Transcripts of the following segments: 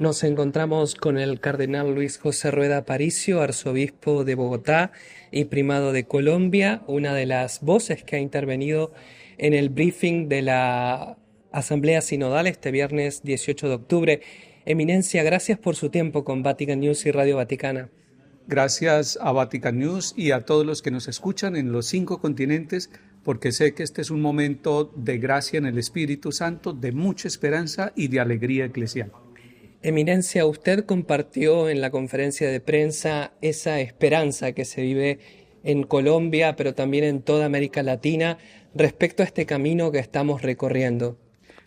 Nos encontramos con el cardenal Luis José Rueda Aparicio, arzobispo de Bogotá y primado de Colombia, una de las voces que ha intervenido en el briefing de la Asamblea Sinodal este viernes 18 de octubre. Eminencia, gracias por su tiempo con Vatican News y Radio Vaticana. Gracias a Vatican News y a todos los que nos escuchan en los 5 continentes, porque sé que este es un momento de gracia en el Espíritu Santo, de mucha esperanza y de alegría eclesial. Eminencia, usted compartió en la conferencia de prensa esa esperanza que se vive en Colombia, pero también en toda América Latina, respecto a este camino que estamos recorriendo.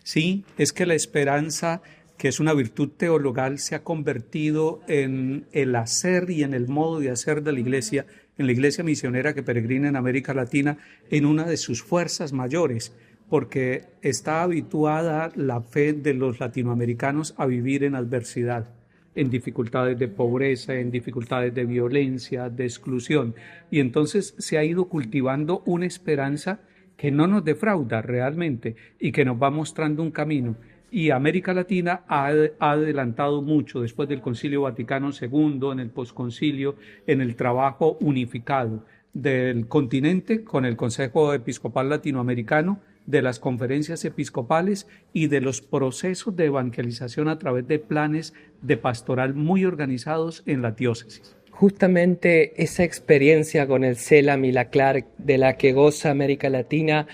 Sí, es que la esperanza, que es una virtud teologal, se ha convertido en el hacer y en el modo de hacer de la Iglesia, en la Iglesia misionera que peregrina en América Latina, en una de sus fuerzas mayores, porque está habituada la fe de los latinoamericanos a vivir en adversidad, en dificultades de pobreza, en dificultades de violencia, de exclusión. Y entonces se ha ido cultivando una esperanza que no nos defrauda realmente y que nos va mostrando un camino. Y América Latina ha adelantado mucho después del Concilio Vaticano II, en el posconcilio, en el trabajo unificado del continente con el Consejo Episcopal Latinoamericano, de las conferencias episcopales y de los procesos de evangelización a través de planes de pastoral muy organizados en la diócesis. Justamente esa experiencia con el CELAM y la CLARC de la que goza América Latina,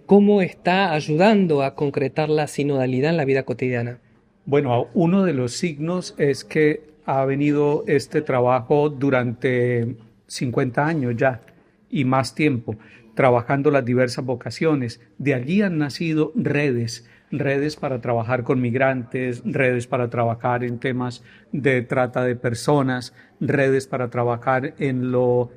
¿cómo está ayudando a concretar la sinodalidad en la vida cotidiana? Bueno, uno de los signos es que ha venido este trabajo durante 50 años ya y más tiempo, trabajando las diversas vocaciones. De allí han nacido redes para trabajar con migrantes, redes para trabajar en temas de trata de personas, redes para trabajar en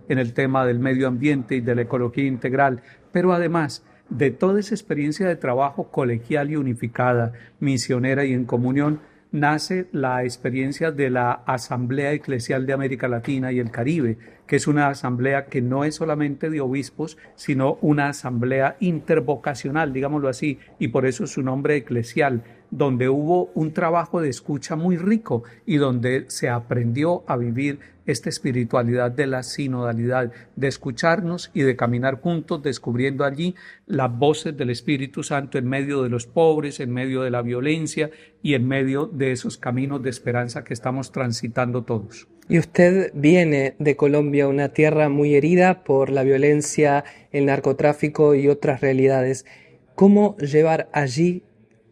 el tema del medio ambiente y de la ecología integral, pero además de toda esa experiencia de trabajo colegial y unificada, misionera y en comunión, nace la experiencia de la Asamblea Eclesial de América Latina y el Caribe, que es una asamblea que no es solamente de obispos, sino una asamblea intervocacional, digámoslo así, y por eso su nombre eclesial, donde hubo un trabajo de escucha muy rico y donde se aprendió a vivir esta espiritualidad de la sinodalidad, de escucharnos y de caminar juntos, descubriendo allí las voces del Espíritu Santo en medio de los pobres, en medio de la violencia y en medio de esos caminos de esperanza que estamos transitando todos. Y usted viene de Colombia, una tierra muy herida por la violencia, el narcotráfico y otras realidades. ¿Cómo llevar allí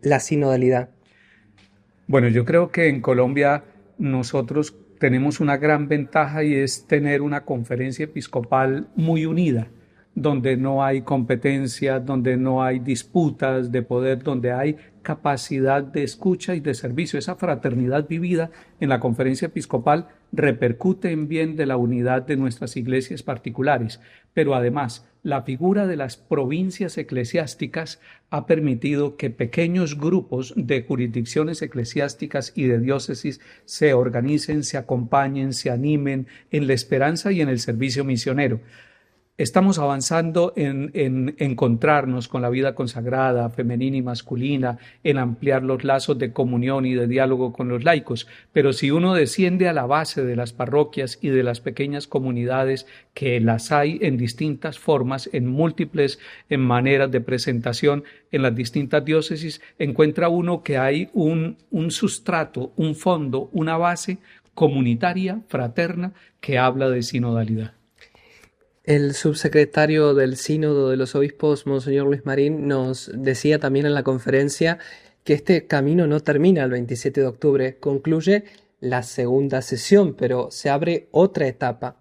la sinodalidad? Bueno, yo creo que en Colombia nosotros tenemos una gran ventaja y es tener una conferencia episcopal muy unida, donde no hay competencia, donde no hay disputas de poder, donde hay capacidad de escucha y de servicio. Esa fraternidad vivida en la conferencia episcopal repercute en bien de la unidad de nuestras iglesias particulares, pero además la figura de las provincias eclesiásticas ha permitido que pequeños grupos de jurisdicciones eclesiásticas y de diócesis se organicen, se acompañen, se animen en la esperanza y en el servicio misionero. Estamos avanzando en encontrarnos con la vida consagrada, femenina y masculina, en ampliar los lazos de comunión y de diálogo con los laicos, pero si uno desciende a la base de las parroquias y de las pequeñas comunidades, que las hay en distintas formas, en múltiples en maneras de presentación en las distintas diócesis, encuentra uno que hay un sustrato, un fondo, una base comunitaria, fraterna, que habla de sinodalidad. El subsecretario del Sínodo de los Obispos, Monseñor Luis Marín, nos decía también en la conferencia que este camino no termina el 27 de octubre, concluye la segunda sesión, pero se abre otra etapa.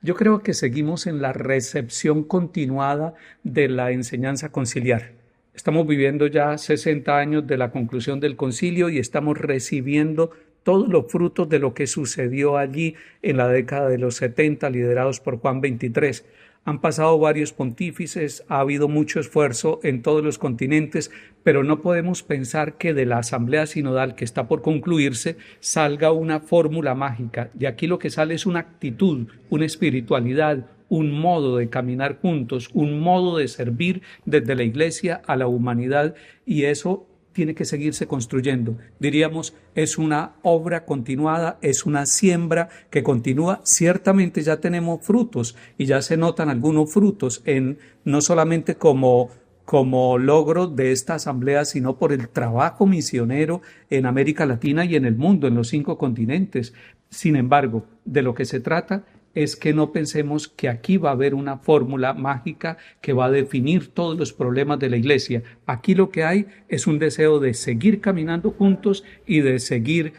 Yo creo que seguimos en la recepción continuada de la enseñanza conciliar. Estamos viviendo ya 60 años de la conclusión del concilio y estamos recibiendo todos los frutos de lo que sucedió allí en la década de los 70, liderados por Juan XXIII. Han pasado varios pontífices, ha habido mucho esfuerzo en todos los continentes, pero no podemos pensar que de la Asamblea Sinodal que está por concluirse salga una fórmula mágica. De aquí lo que sale es una actitud, una espiritualidad, un modo de caminar juntos, un modo de servir desde la Iglesia a la humanidad, y eso tiene que seguirse construyendo. Diríamos, es una obra continuada, es una siembra que continúa. Ciertamente ya tenemos frutos y ya se notan algunos frutos no solamente como logro de esta asamblea, sino por el trabajo misionero en América Latina y en el mundo, en los 5 continentes. Sin embargo, de lo que se trata es que no pensemos que aquí va a haber una fórmula mágica que va a definir todos los problemas de la Iglesia. Aquí lo que hay es un deseo de seguir caminando juntos y de seguir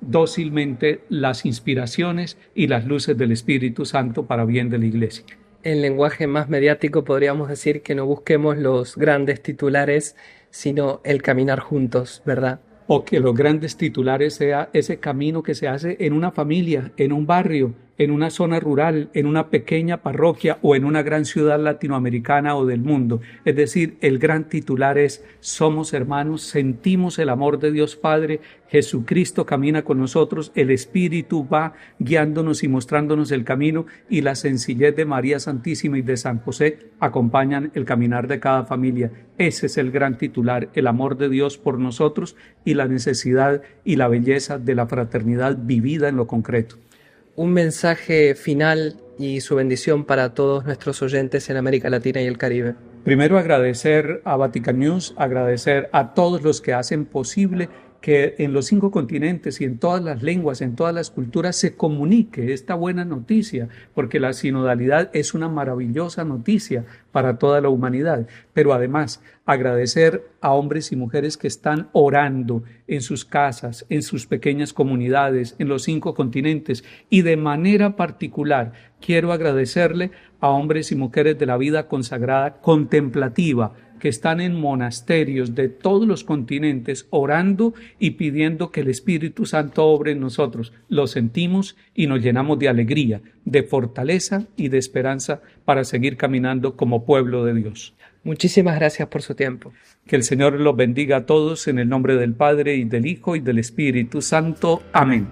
dócilmente las inspiraciones y las luces del Espíritu Santo para bien de la Iglesia. En lenguaje más mediático podríamos decir que no busquemos los grandes titulares, sino el caminar juntos, ¿verdad? O que los grandes titulares sea ese camino que se hace en una familia, en un barrio, en una zona rural, en una pequeña parroquia o en una gran ciudad latinoamericana o del mundo. Es decir, el gran titular es: somos hermanos, sentimos el amor de Dios Padre, Jesucristo camina con nosotros, el Espíritu va guiándonos y mostrándonos el camino, y la sencillez de María Santísima y de San José acompañan el caminar de cada familia. Ese es el gran titular, el amor de Dios por nosotros y la necesidad y la belleza de la fraternidad vivida en lo concreto. Un mensaje final y su bendición para todos nuestros oyentes en América Latina y el Caribe. Primero, agradecer a Vatican News, agradecer a todos los que hacen posible que en los 5 continentes y en todas las lenguas, en todas las culturas se comunique esta buena noticia, porque la sinodalidad es una maravillosa noticia para toda la humanidad. Pero además, agradecer a hombres y mujeres que están orando en sus casas, en sus pequeñas comunidades, en los 5 continentes, y de manera particular quiero agradecerle a hombres y mujeres de la vida consagrada contemplativa, que están en monasterios de todos los continentes orando y pidiendo que el Espíritu Santo obre en nosotros. Lo sentimos y nos llenamos de alegría, de fortaleza y de esperanza para seguir caminando como pueblo de Dios. Muchísimas gracias por su tiempo. Que el Señor los bendiga a todos en el nombre del Padre y del Hijo y del Espíritu Santo. Amén.